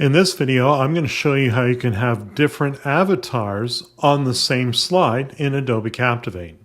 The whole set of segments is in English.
In this video, I'm going to show you how you can have different avatars on the same slide in Adobe Captivate.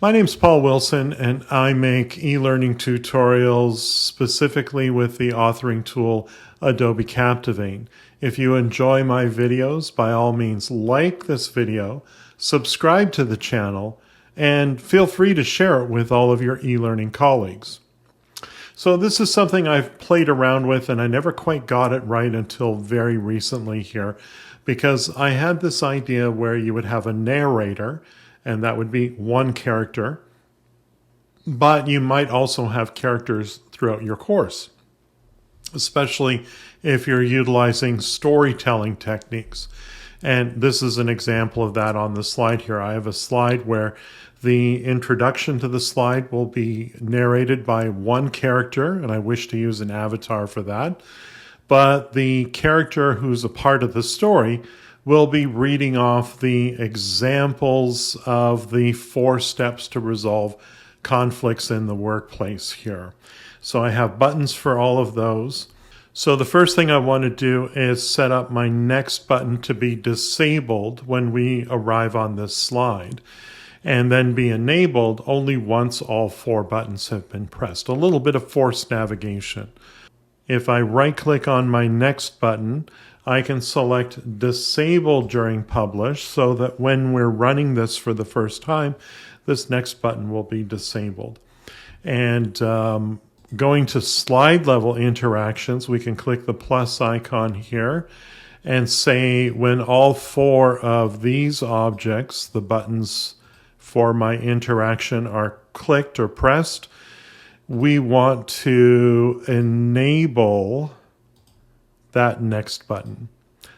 My name's Paul Wilson, and I make e-learning tutorials specifically with the authoring tool Adobe Captivate. If you enjoy my videos, by all means like this video, subscribe to the channel, and feel free to share it with all of your e-learning colleagues. So this is something I've played around with, and I never quite got it right until very recently here, because I had this idea where you would have a narrator, and that would be one character, but you might also have characters throughout your course, especially if you're utilizing storytelling techniques. And this is an example of that on the slide here. I have a slide where the introduction to the slide will be narrated by one character, and I wish to use an avatar for that. But the character who's a part of the story will be reading off the examples of the 4 steps to resolve conflicts in the workplace here. So I have buttons for all of those. So the first thing I want to do is set up my next button to be disabled when we arrive on this slide, and then be enabled only once all 4 buttons have been pressed. A little bit of forced navigation. If I right-click on my next button, I can select Disable during Publish so that when we're running this for the first time, this next button will be disabled. And going to slide level interactions, we can click the plus icon here and say when all 4 of these objects, the buttons for my interaction, are clicked or pressed, we want to enable that next button.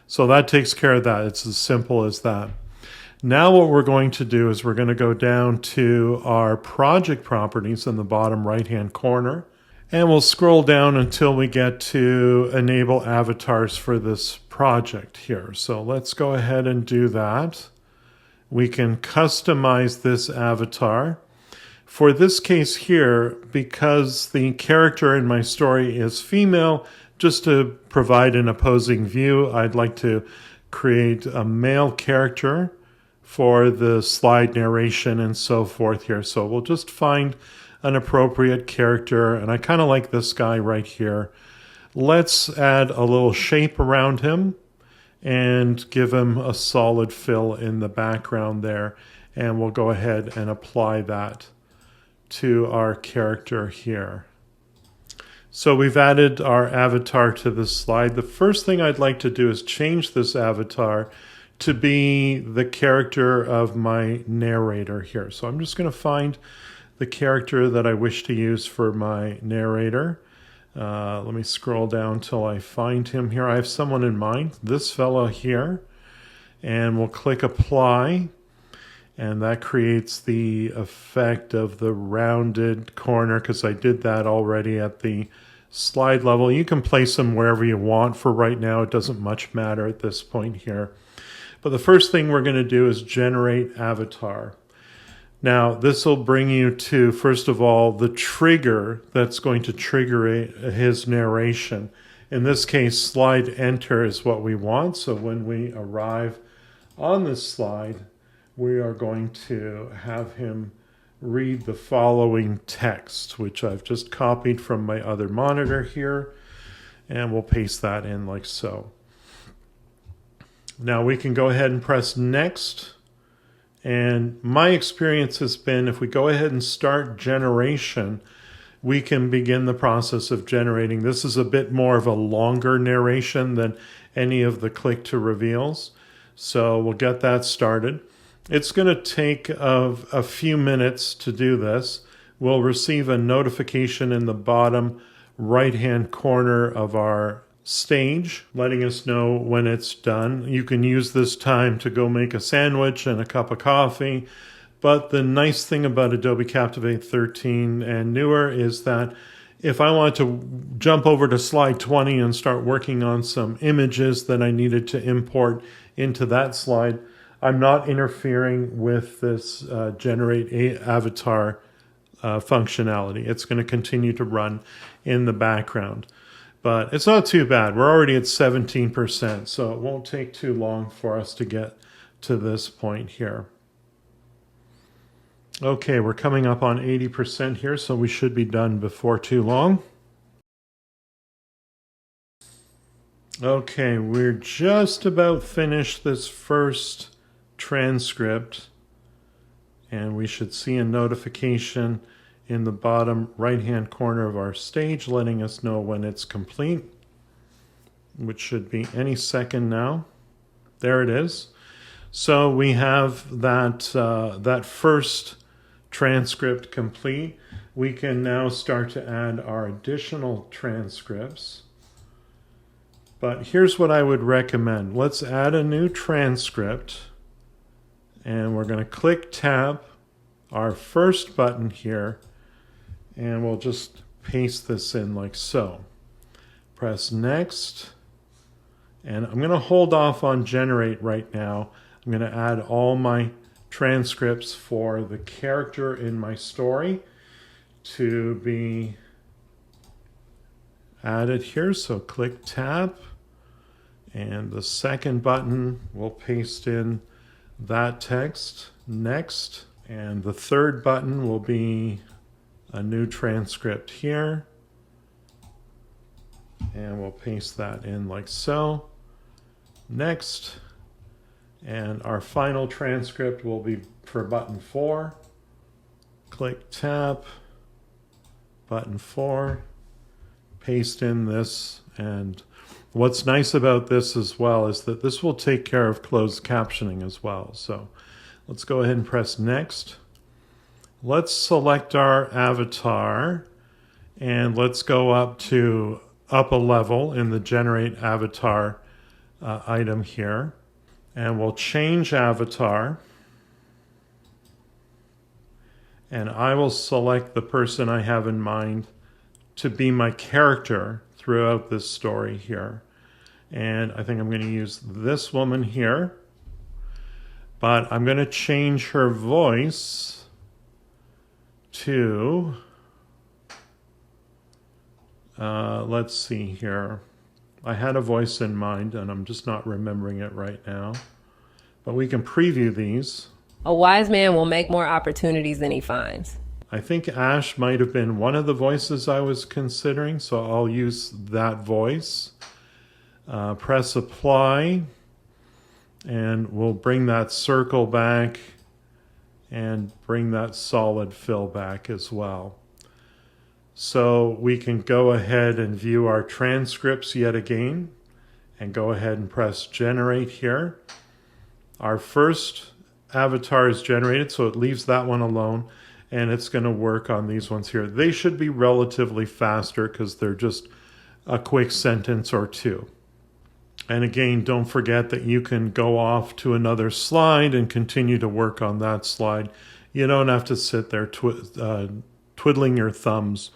So that takes care of that. It's as simple as that. Now what we're going to do is we're going to go down to our project properties in the bottom right-hand corner, and we'll scroll down until we get to enable avatars for this project here. So let's go ahead and do that. We can customize this avatar. For this case here, because the character in my story is female, just to provide an opposing view, I'd like to create a male character for the slide narration and so forth here. So we'll just find an appropriate character, and I kind of like this guy right here. Let's add a little shape around him and give him a solid fill in the background there, and we'll go ahead and apply that to our character here. So we've added our avatar to this slide. The first thing I'd like to do is change this avatar to be the character of my narrator here. So I'm just going to find the character that I wish to use for my narrator. Let me scroll down till I find him here. I have someone in mind, this fellow here, and we'll click apply, and that creates the effect of the rounded corner because I did that already at the slide level. You can place them wherever you want for right now. It doesn't much matter at this point here. But the first thing we're going to do is generate avatar. Now, this will bring you to, first of all, the trigger that's going to trigger his narration. In this case, slide enter is what we want. So when we arrive on this slide, we are going to have him read the following text, which I've just copied from my other monitor here, and we'll paste that in like so. Now we can go ahead and press next. And my experience has been if we go ahead and start generation, we can begin the process of generating. This is a bit more of a longer narration than any of the click to reveals. So we'll get that started. It's going to take a few minutes to do this. We'll receive a notification in the bottom right-hand corner of our stage letting us know when it's done. You can use this time to go make a sandwich and a cup of coffee, but the nice thing about Adobe Captivate 13 and newer is that if I want to jump over to slide 20 and start working on some images that I needed to import into that slide, I'm not interfering with this generate avatar functionality. It's going to continue to run in the background. But it's not too bad. We're already at 17%, so it won't take too long for us to get to this point here. Okay, we're coming up on 80% here, so we should be done before too long. Okay, we're just about finished this first transcript, and we should see a notification in the bottom right-hand corner of our stage letting us know when it's complete, which should be any second now. There it is. So we have that first transcript complete. We can now start to add our additional transcripts. But here's what I would recommend. Let's add a new transcript, and we're going to click tab, our first button here, and we'll just paste this in like so. Press next, and I'm going to hold off on generate right now. I'm going to add all my transcripts for the character in my story to be added here. So click tab, and the second button will paste in that text, next, and the third button will be a new transcript here, and we'll paste that in like so, next, and our final transcript will be for button 4. Click tab, button 4, paste in this, and what's nice about this as well is that this will take care of closed captioning as well. So let's go ahead and press next. Let's select our avatar, and let's go up a level in the generate avatar item here, and we'll change avatar, and I will select the person I have in mind to be my character throughout this story here. And I think I'm going to use this woman here, but I'm going to change her voice to, let's see here. I had a voice in mind, and I'm just not remembering it right now. But we can preview these. A wise man will make more opportunities than he finds. I think Ash might have been one of the voices I was considering, so I'll use that voice. Press apply, and we'll bring that circle back and bring that solid fill back as well. So we can go ahead and view our transcripts yet again, and go ahead and press generate here. Our first avatar is generated, so it leaves that one alone, and it's going to work on these ones here. They should be relatively faster because they're just a quick sentence or two. And again, don't forget that you can go off to another slide and continue to work on that slide. You don't have to sit there twiddling your thumbs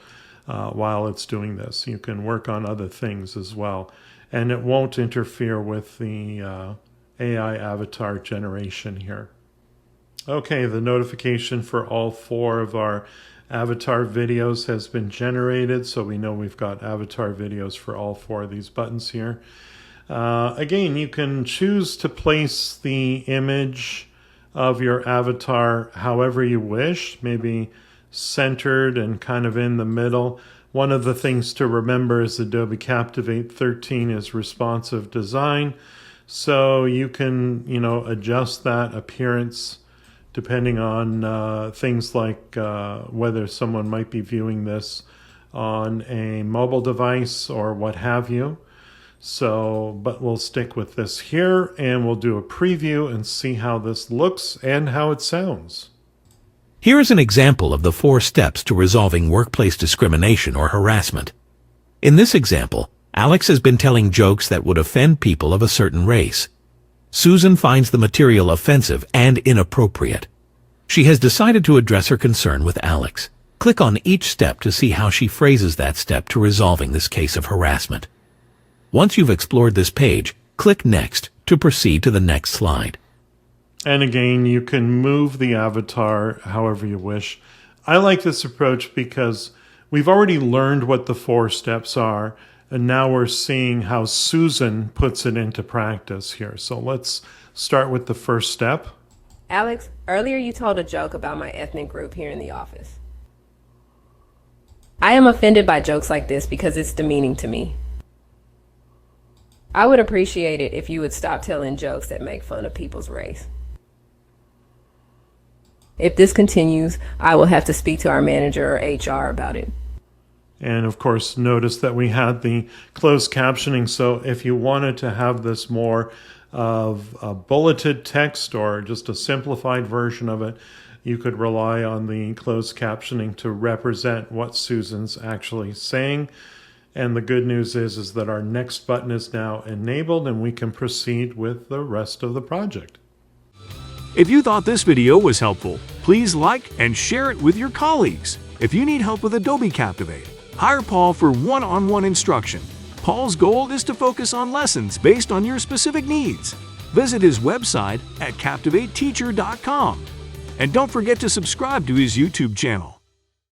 while it's doing this. You can work on other things as well. And it won't interfere with the AI avatar generation here. Okay, the notification for all 4 of our avatar videos has been generated, so we know we've got avatar videos for all 4 of these buttons here. Again, you can choose to place the image of your avatar however you wish, maybe centered and kind of in the middle. One of the things to remember is Adobe Captivate 13 is responsive design, so you can, adjust that appearance depending on things like whether someone might be viewing this on a mobile device or what have you. So, but we'll stick with this here, and we'll do a preview and see how this looks and how it sounds. Here is an example of the 4 steps to resolving workplace discrimination or harassment. In this example, Alex has been telling jokes that would offend people of a certain race. Susan finds the material offensive and inappropriate. She has decided to address her concern with Alex. Click on each step to see how she phrases that step to resolving this case of harassment. Once you've explored this page, click Next to proceed to the next slide. And again, you can move the avatar however you wish. I like this approach because we've already learned what the 4 steps are, and now we're seeing how Susan puts it into practice here. So let's start with the first step. Alex, earlier you told a joke about my ethnic group here in the office. I am offended by jokes like this because it's demeaning to me. I would appreciate it if you would stop telling jokes that make fun of people's race. If this continues, I will have to speak to our manager or HR about it. And of course, notice that we had the closed captioning. So if you wanted to have this more of a bulleted text or just a simplified version of it, you could rely on the closed captioning to represent what Susan's actually saying. And the good news is that our next button is now enabled and we can proceed with the rest of the project. If you thought this video was helpful, please like and share it with your colleagues. If you need help with Adobe Captivate, hire Paul for one-on-one instruction. Paul's goal is to focus on lessons based on your specific needs. Visit his website at captivateteacher.com. And don't forget to subscribe to his YouTube channel.